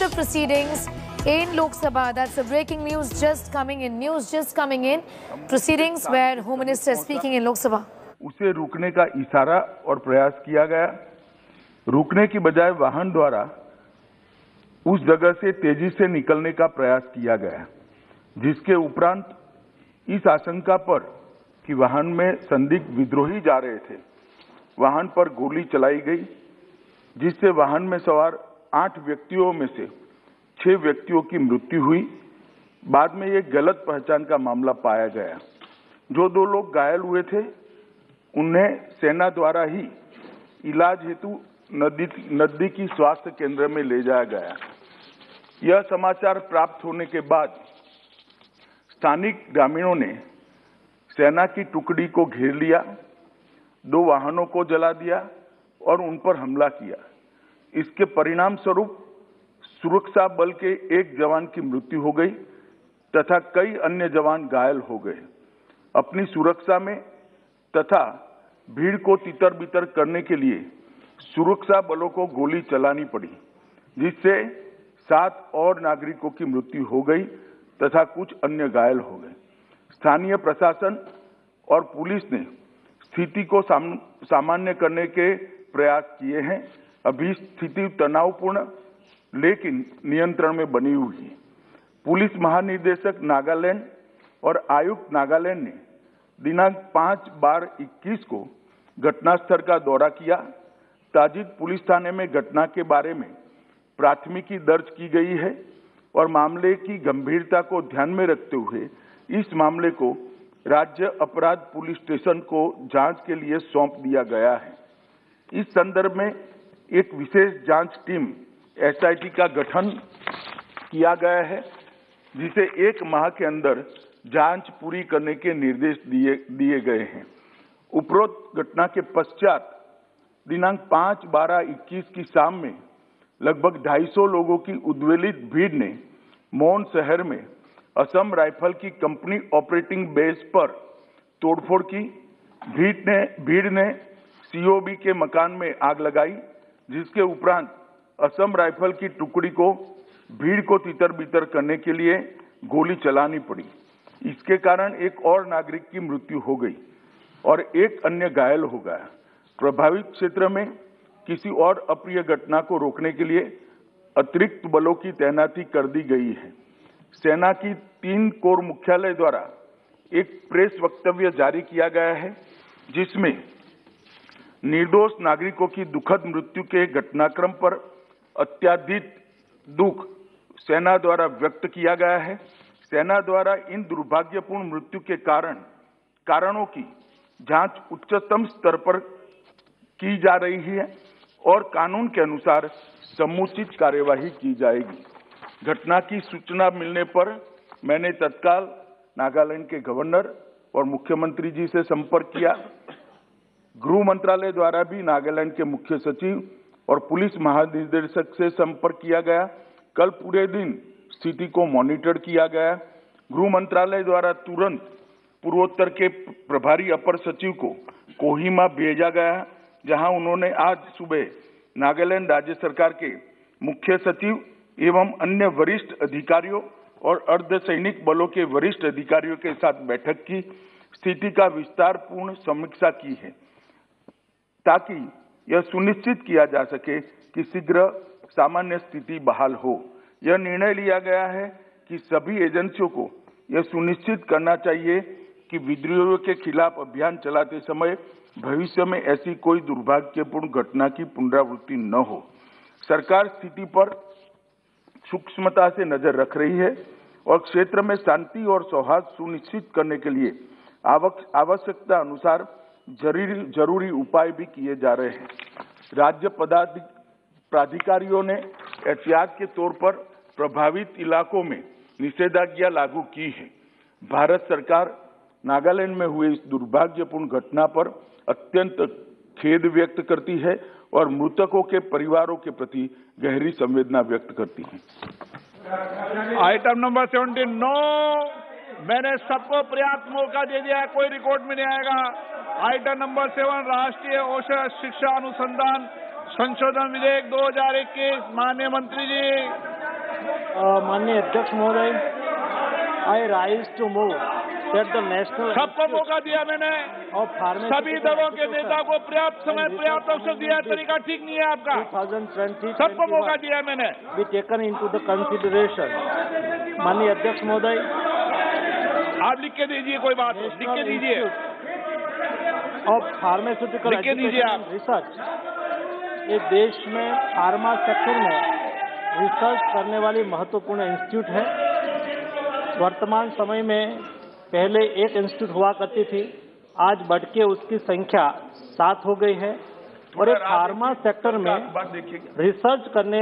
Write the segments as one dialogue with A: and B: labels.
A: the proceedings in Lok Sabha. That's a breaking news just coming in. Proceedings where Home Minister is speaking in Lok Sabha.
B: उसे रुकने का इशारा और प्रयास किया गया। रुकने की बजाय वाहन द्वारा उस जगह से तेजी से निकलने का प्रयास किया गया, जिसके उपरांत इस आशंका पर कि वाहन में संदिग्ध विद्रोही जा रहे थे, वाहन पर गोली चलाई गई, जिससे वाहन में सवार 8 व्यक्तियों में से 6 व्यक्तियों की मृत्यु हुई। बाद में एक गलत पहचान का मामला पाया गया। जो 2 लोग घायल हुए थे, उन्हें सेना द्वारा ही इलाज हेतु नजदीकी स्वास्थ्य केंद्र में ले जाया गया। यह समाचार प्राप्त होने के बाद स्थानिक ग्रामीणों ने सेना की टुकड़ी को घेर लिया, 2 वाहनों को जला दिया और उन पर हमला किया। इसके परिणाम स्वरूप सुरक्षा बल के एक जवान की मृत्यु हो गई तथा कई अन्य जवान घायल हो गए। अपनी सुरक्षा में तथा भीड़ को तितर-बितर करने के लिए सुरक्षा बलों को गोली चलानी पड़ी, जिससे 7 और नागरिकों की मृत्यु हो गई तथा कुछ अन्य घायल हो गए। स्थानीय प्रशासन और पुलिस ने स्थिति को सामान्य करने के प्रयास किए हैं। अभी स्थिति तनावपूर्ण लेकिन नियंत्रण में बनी हुई है। पुलिस महानिदेशक नागालैंड और आयुक्त नागालैंड ने दिनांक 5/12/21 को घटनास्थल का दौरा किया। ताजिद पुलिस थाने में घटना के बारे में प्राथमिकी दर्ज की गई है और मामले की गंभीरता को ध्यान में रखते हुए इस मामले को राज्य अपराध पुलिस स्टेशन को जांच के लिए सौंप दिया गया है। इस संदर्भ में एक विशेष जांच टीम SIT का गठन किया गया है, जिसे 1 माह के अंदर जांच पूरी करने के निर्देश दिए गए हैं। उपरोक्त घटना के पश्चात दिनांक 5/12/21 की शाम में लगभग 250 लोगों की उद्वेलित भीड़ ने मौन शहर में असम राइफल की कंपनी ऑपरेटिंग बेस पर तोड़फोड़ की। भीड़ ने COB के मकान में आग लगाई, जिसके उपरांत असम राइफल की टुकड़ी को भीड़ को तितर-बितर करने के लिए गोली चलानी पड़ी। इसके कारण एक और नागरिक की मृत्यु हो गई और एक अन्य घायल हो गया। प्रभावित क्षेत्र में किसी और अप्रिय घटना को रोकने के लिए अतिरिक्त बलों की तैनाती कर दी गई है। सेना की 3 कोर मुख्यालय द्वारा एक प्रेस वक्तव्य जारी किया गया है, जिसमें निर्दोष नागरिकों की दुखद मृत्यु के घटनाक्रम पर अत्यधिक दुख सेना द्वारा व्यक्त किया गया है। सेना द्वारा इन दुर्भाग्यपूर्ण मृत्यु के कारणों की जांच उच्चतम स्तर पर की जा रही है और कानून के अनुसार समुचित कार्यवाही की जाएगी। घटना की सूचना मिलने पर मैंने तत्काल नागालैंड के गवर्नर और मुख्यमंत्री जी से संपर्क किया। गृह मंत्रालय द्वारा भी नागालैंड के मुख्य सचिव और पुलिस महानिदेशक से संपर्क किया गया। कल पूरे दिन स्थिति को मॉनिटर किया गया। गृह मंत्रालय द्वारा तुरंत पूर्वोत्तर के प्रभारी अपर सचिव को कोहिमा भेजा गया, जहां उन्होंने आज सुबह नागालैंड राज्य सरकार के मुख्य सचिव एवं अन्य वरिष्ठ अधिकारियों और अर्धसैनिक बलों के वरिष्ठ अधिकारियों के साथ बैठक की। स्थिति का विस्तारपूर्ण समीक्षा की है, ताकि यह सुनिश्चित किया जा सके कि शीघ्र सामान्य स्थिति बहाल हो। यह निर्णय लिया गया है कि सभी एजेंसियों को यह सुनिश्चित करना चाहिए कि विद्रोहियों के खिलाफ अभियान चलाते समय भविष्य में ऐसी कोई दुर्भाग्यपूर्ण घटना की पुनरावृत्ति न हो। सरकार स्थिति पर सूक्ष्मता से नजर रख रही है और क्षेत्र में शांति और सौहार्द सुनिश्चित करने के लिए आवश्यकता अनुसार जरूरी उपाय भी किए जा रहे हैं। राज्य प्राधिकारियों ने एहतियात के तौर पर प्रभावित इलाकों में निषेधाज्ञा लागू की है। भारत सरकार नागालैंड में हुए इस दुर्भाग्यपूर्ण घटना पर अत्यंत खेद व्यक्त करती है और मृतकों के परिवारों के प्रति गहरी संवेदना व्यक्त करती है।
C: आइटम नंबर 17 नो, मैंने सबको पर्याप्त मौका दे दिया, कोई रिकॉर्ड में नहीं आएगा। आइटम नंबर 7 राष्ट्रीय औसत शिक्षा अनुसंधान संशोधन विधेयक 2021, माननीय मंत्री जी।
D: माननीय अध्यक्ष महोदय, I rise to move that the national
C: सबको मौका दिया मैंने।
D: of pharmacy
C: सभी दलों के नेता को पर्याप्त समय पर्याप्त अवसर दिया है। तरीका ठीक नहीं है आपका।
D: 2020
C: सबको मौका दिया है मैंने।
D: be taken into the consideration. माननीय अध्यक्ष महोदय,
C: आप लिख के दीजिए, कोई बात नहीं, लिख के दीजिए।
D: of pharmaceutical
C: लिख के दीजिए
D: education
C: आप।
D: and research, ये देश में फार्मा सेक्टर में रिसर्च करने वाली महत्वपूर्ण इंस्टीट्यूट है। वर्तमान समय में पहले एक इंस्टीट्यूट हुआ करती थी, आज बढ़ के उसकी संख्या 7 हो गई है और एक फार्मा सेक्टर में रिसर्च करने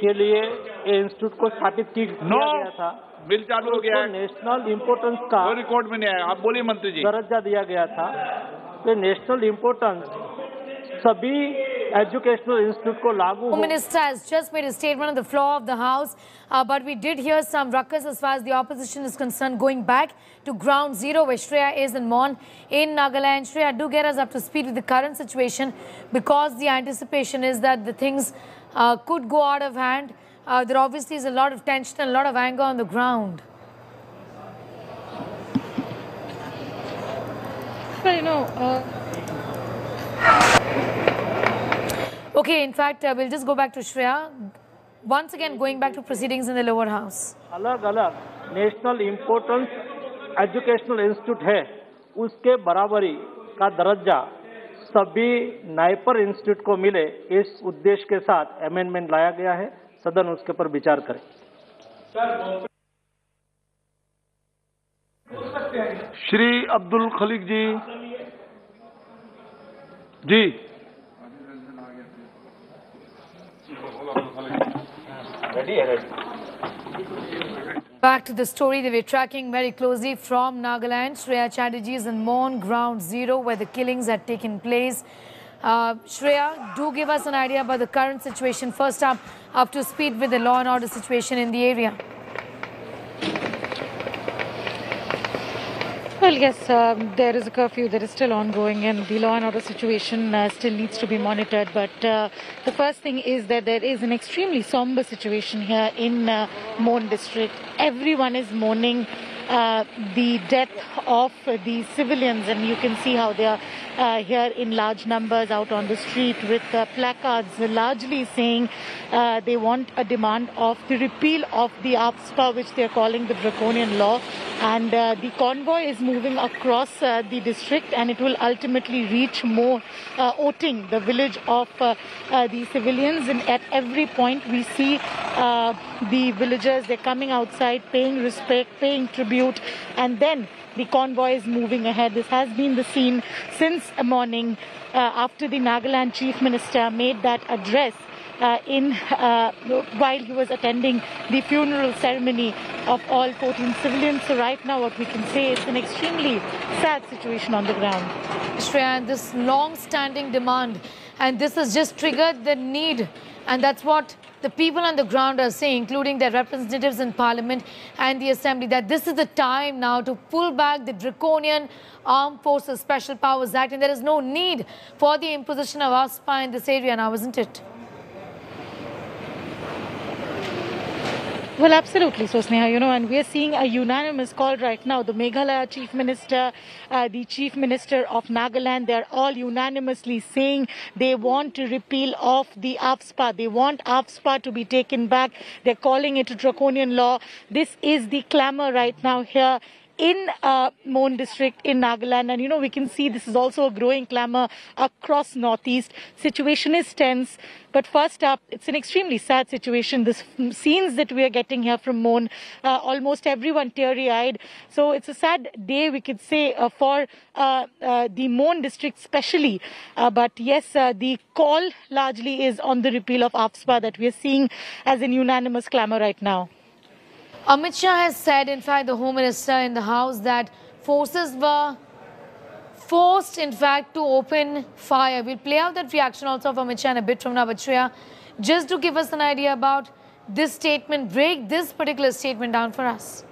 D: के लिए ये इंस्टीट्यूट को स्थापित किया गया था।
C: बिल चालू हो गया है।
D: नेशनल इम्पोर्टेंस का
C: रिकॉर्ड में नहीं आया। आप बोलिए मंत्री जी।
D: दर्जा दिया गया था। तो नेशनल इम्पोर्टेंस सभी एजुकेशनल इंस्टीट्यूट को लागू
A: The Minister has just made a statement on the floor of the House, but we did hear some ruckus as far as the opposition is concerned, going back to ground zero where Shreya is in Mon in Nagaland. Shreya, do get us up to speed with the current situation, because the anticipation is that the things could go out of hand. There obviously is a lot of tension and a lot of anger on the ground.
E: Well, you know,
A: Okay, in fact, we'll just go back to Shreya. Once again, going back to proceedings in the lower house.
D: अलग-अलग national importance educational institute है, उसके बराबरी का दर्जा सभी NIPER institute को मिले, इस उद्देश्य के साथ अमेंडमेंट लाया गया है। सदन उसके पर विचार करे।
B: श्री अब्दुल खलीक जी। जी
A: Back to the story that we're tracking very closely from Nagaland. Shreya Chatterjee is in Mon ground zero where the killings had taken place. Shreya, do give us an idea about the current situation. First up to speed with the law and order situation in the area.
E: well, yes, there is a curfew that is still ongoing, and the law and order situation still needs to be monitored. But the first thing is that there is an extremely somber situation here in Mon district. Everyone is mourning the death of the civilians, and you can see how they are here in large numbers out on the street with placards largely saying they want a demand of the repeal of the AFSPA, which they are calling the draconian law. And the convoy is moving across the district, and it will ultimately reach more Oting, the village of the civilians. And at every point we see the villagers, they're coming outside, paying respect, paying tribute, and then the convoy is moving ahead. This has been the scene since morning after the Nagaland Chief Minister made that address while he was attending the funeral ceremony of all 14 civilians. So right now what we can say is an extremely sad situation on the ground.
A: Shreya, this long-standing demand, and this has just triggered the need, and that's what the people on the ground are saying, including their representatives in Parliament and the Assembly, that this is the time now to pull back the draconian Armed Forces Special Powers Act, and there is no need for the imposition of AFSPA in this area now, isn't it?
E: Well, absolutely, so Sneha, you know, and we are seeing a unanimous call right now. The Meghalaya Chief Minister, the Chief Minister of Nagaland, they're all unanimously saying they want to repeal of the AFSPA. They want AFSPA to be taken back. They're calling it a draconian law. This is the clamor right now here in Mon district in Nagaland, and you know, we can see this is also a growing clamor across Northeast. Situation is tense, but first up, it's an extremely sad situation. The scenes that we are getting here from Mon, almost everyone teary-eyed. So it's a sad day, we could say, for the Mon district especially. But yes, the call largely is on the repeal of AFSPA that we are seeing as an unanimous clamor right now.
A: Amit Shah has said, in fact, the Home Minister in the House, that forces were forced, in fact, to open fire. We'll play out that reaction also of Amit Shah in a bit from now. But Shreya, just to give us an idea about this statement, break this particular statement down for us.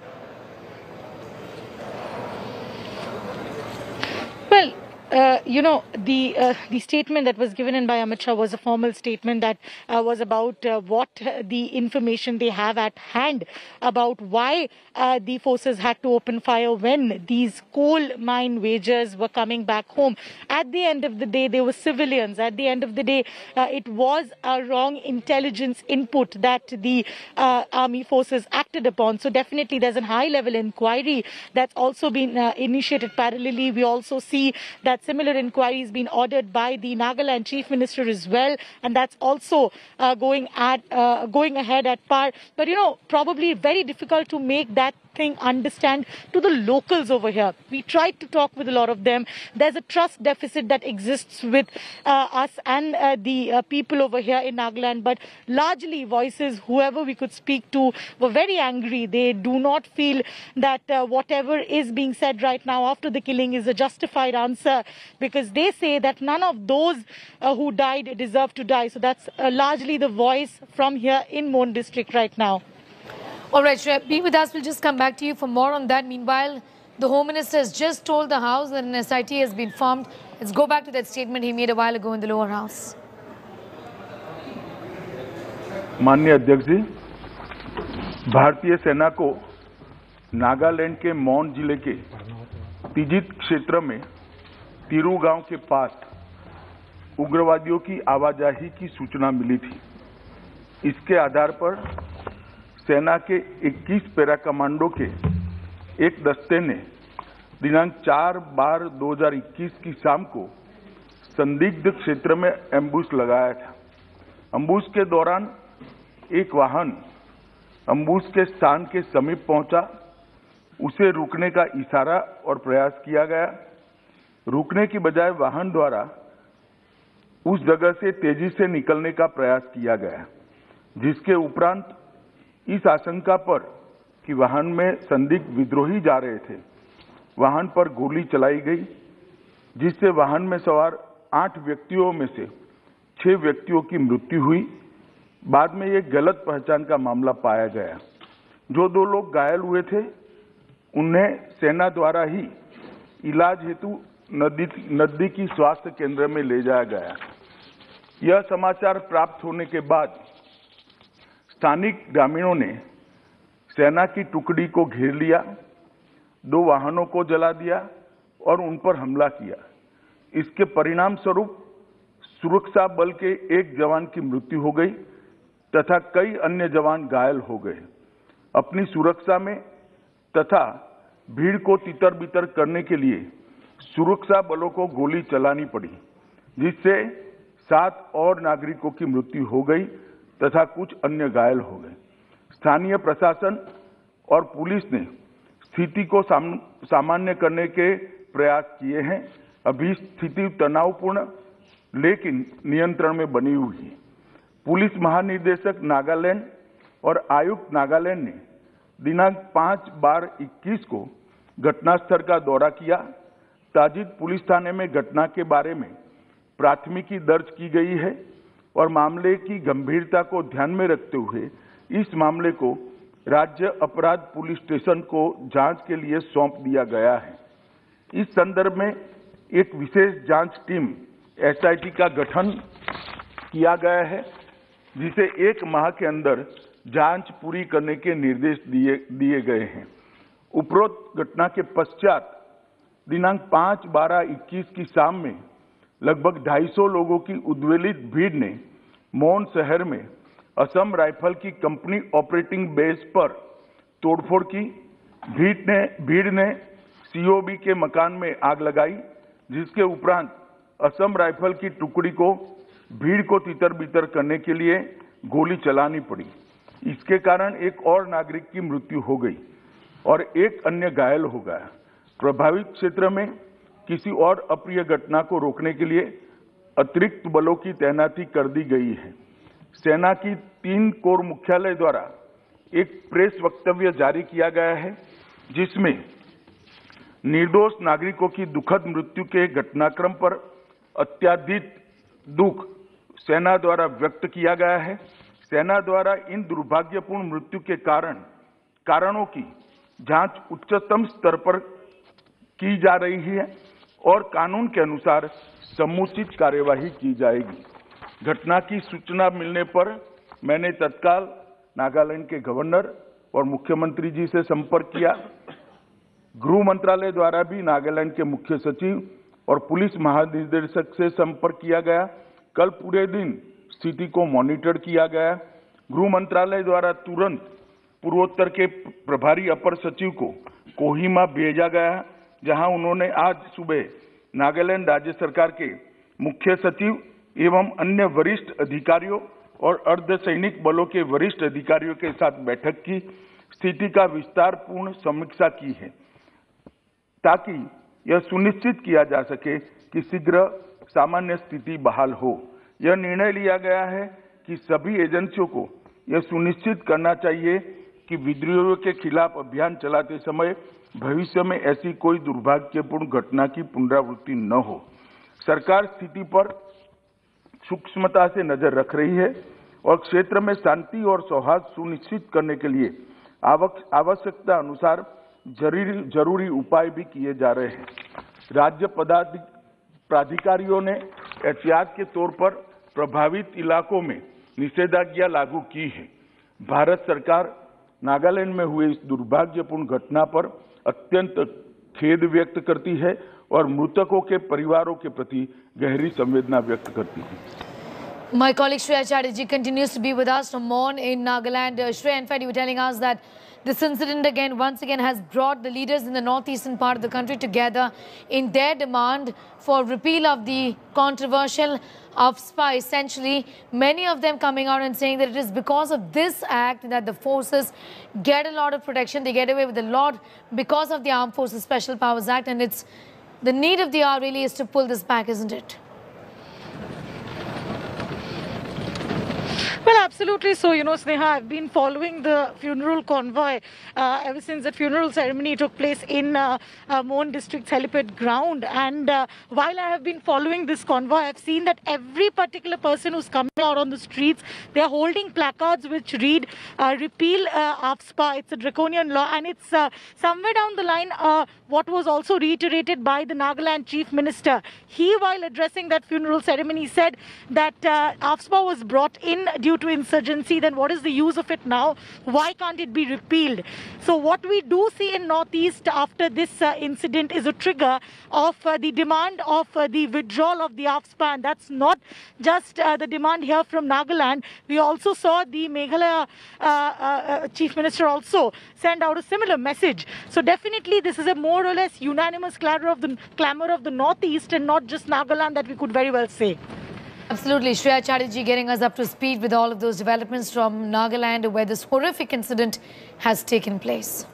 E: Well, the statement that was given in by Amit Shah was a formal statement that was about what the information they have at hand about why the forces had to open fire when these coal mine wagers were coming back home. At the end of the day, they were civilians. At the end of the day, it was a wrong intelligence input that the army forces acted upon. So definitely there's a high-level inquiry that's also been initiated parallelly. We also see that similar inquiry has been ordered by the Nagaland Chief Minister as well, and that's also going ahead at par. But probably very difficult to make that thing understand to the locals over here. We tried to talk with a lot of them. There's a trust deficit that exists with us and the people over here in Nagaland, but largely voices, whoever we could speak to, were very angry. They do not feel that whatever is being said right now after the killing is a justified answer, because they say that none of those who died deserve to die. So that's largely the voice from here in Mon district right now.
A: All right, Shreya, be with us. We'll just come back to you for more on that. Meanwhile, the Home Minister has just told the House that an SIT has been formed. Let's go back to that statement he made a while ago in the lower house.
B: माननीय अध्यक्ष जी, भारतीय सेना को नागालैंड के मौन जिले के तिजित क्षेत्र में तिरू गांव के पास उग्रवादियों की आवाजाही की सूचना मिली थी। इसके आधार पर सेना के 21 पैरा कमांडो के एक दस्ते ने दिनांक 4/12/2021 की शाम को संदिग्ध क्षेत्र में एम्बुश लगाया था। एम्बुश के दौरान एक वाहन एम्बुश के स्थान के समीप पहुंचा। उसे रुकने का इशारा और प्रयास किया गया। रुकने की बजाय वाहन द्वारा उस जगह से तेजी से निकलने का प्रयास किया गया, जिसके उपरांत इस आशंका पर कि वाहन में संदिग्ध विद्रोही जा रहे थे, वाहन पर गोली चलाई गई, जिससे वाहन में सवार 8 व्यक्तियों में से 6 व्यक्तियों की मृत्यु हुई। बाद में ये गलत पहचान का मामला पाया गया। जो 2 लोग घायल हुए थे, उन्हें सेना द्वारा ही इलाज हेतु नजदीकी स्वास्थ्य केंद्र में ले जाया गया। यह समाचार प्राप्त होने के बाद स्थानिक ग्रामीणों ने सेना की टुकड़ी को घेर लिया, 2 वाहनों को जला दिया और उन पर हमला किया। इसके परिणाम स्वरूप सुरक्षा बल के एक जवान की मृत्यु हो गई तथा कई अन्य जवान घायल हो गए। अपनी सुरक्षा में तथा भीड़ को तितर-बितर करने के लिए सुरक्षा बलों को गोली चलानी पड़ी, जिससे 7 और नागरिकों की मृत्यु हो गई तथा कुछ अन्य घायल हो गए। स्थानीय प्रशासन और पुलिस ने स्थिति को सामान्य करने के प्रयास किए हैं। अभी स्थिति तनावपूर्ण लेकिन नियंत्रण में बनी हुई है। पुलिस महानिदेशक नागालैंड और आयुक्त नागालैंड ने दिनांक 5/12/21 को घटनास्थल का दौरा किया। ताजित पुलिस थाने में घटना के बारे में प्राथमिकी दर्ज की गई है और मामले की गंभीरता को ध्यान में रखते हुए इस मामले को राज्य अपराध पुलिस स्टेशन को जांच के लिए सौंप दिया गया है। इस संदर्भ में एक विशेष जांच टीम SIT का गठन किया गया है, जिसे 1 माह के अंदर जांच पूरी करने के निर्देश दिए गए हैं। उपरोक्त घटना के पश्चात दिनांक 5/12/21 की शाम में लगभग 250 लोगों की उद्वेलित भीड़ ने मौन शहर में असम राइफल की कंपनी ऑपरेटिंग बेस पर तोड़फोड़ की। भीड़ ने COB के मकान में आग लगाई, जिसके उपरांत असम राइफल की टुकड़ी को भीड़ को तितर-बितर करने के लिए गोली चलानी पड़ी। इसके कारण एक और नागरिक की मृत्यु हो गई और एक अन्य घायल हो गया। प्रभावित क्षेत्र में किसी और अप्रिय घटना को रोकने के लिए अतिरिक्त बलों की तैनाती कर दी गई है। सेना की 3 कोर मुख्यालय द्वारा एक प्रेस वक्तव्य जारी किया गया है, जिसमें निर्दोष नागरिकों की दुखद मृत्यु के घटनाक्रम पर अत्यधिक दुख सेना द्वारा व्यक्त किया गया है। सेना द्वारा इन दुर्भाग्यपूर्ण मृत्यु के कारणों की जांच उच्चतम स्तर पर की जा रही है और कानून के अनुसार समुचित कार्यवाही की जाएगी। घटना की सूचना मिलने पर मैंने तत्काल नागालैंड के गवर्नर और मुख्यमंत्री जी से संपर्क किया। गृह मंत्रालय द्वारा भी नागालैंड के मुख्य सचिव और पुलिस महानिदेशक से संपर्क किया गया। कल पूरे दिन स्थिति को मॉनिटर किया गया। गृह मंत्रालय द्वारा तुरंत पूर्वोत्तर के प्रभारी अपर सचिव को कोहिमा भेजा गया, जहां उन्होंने आज सुबह नागालैंड राज्य सरकार के मुख्य सचिव एवं अन्य वरिष्ठ अधिकारियों और अर्धसैनिक बलों के वरिष्ठ अधिकारियों के साथ बैठक की, स्थिति का विस्तारपूर्ण समीक्षा की है, ताकि यह सुनिश्चित किया जा सके कि शीघ्र सामान्य स्थिति बहाल हो। यह निर्णय लिया गया है कि सभी एजेंसियों को यह सुनिश्चित करना चाहिए कि विद्रोहियों के खिलाफ अभियान चलाते समय भविष्य में ऐसी कोई दुर्भाग्यपूर्ण घटना की पुनरावृत्ति न हो। सरकार स्थिति पर सूक्ष्मता से नजर रख रही है और क्षेत्र में शांति और सौहार्द सुनिश्चित करने के लिए आवश्यकता अनुसार जरूरी उपाय भी किए जा रहे हैं। राज्य प्राधिकारियों ने एहतियात के तौर पर प्रभावित इलाकों में निषेधाज्ञा लागू की है। भारत सरकार नागालैंड में हुए इस दुर्भाग्यपूर्ण घटना पर अत्यंत खेद व्यक्त करती है और मृतकों के परिवारों के प्रति गहरी संवेदना व्यक्त करती है।
A: My colleague Shreya Chatterjee continues to be with us from Mon in Nagaland. Shreya, in fact, you were telling us that this incident once again has brought the leaders in the northeastern part of the country together in their demand for repeal of the controversial AFSPA. Essentially, many of them coming out and saying that it is because of this act that the forces get a lot of protection, they get away with a lot because of the Armed Forces Special Powers Act, and it's the need of the hour really is to pull this back, isn't it?
E: Well, absolutely so. You know, Sneha, I've been following the funeral convoy ever since that funeral ceremony took place in Mon District's helipad ground. And while I have been following this convoy, I've seen that every particular person who's coming out on the streets, they're holding placards which read, repeal AFSPA. It's a draconian law. And it's somewhere down the line what was also reiterated by the Nagaland Chief Minister. He, while addressing that funeral ceremony, said that AFSPA was brought in due to insurgency. Then what is the use of it now? Why can't it be repealed? So what we do see in Northeast after this incident is a trigger of the demand of the withdrawal of the AFSPA. And that's not just the demand here from Nagaland. We also saw the Meghalaya Chief Minister also send out a similar message. So definitely this is a more or less unanimous clamor of the Northeast and not just Nagaland, that we could very well say.
A: Absolutely. Shreya Chatterjee getting us up to speed with all of those developments from Nagaland, where this horrific incident has taken place.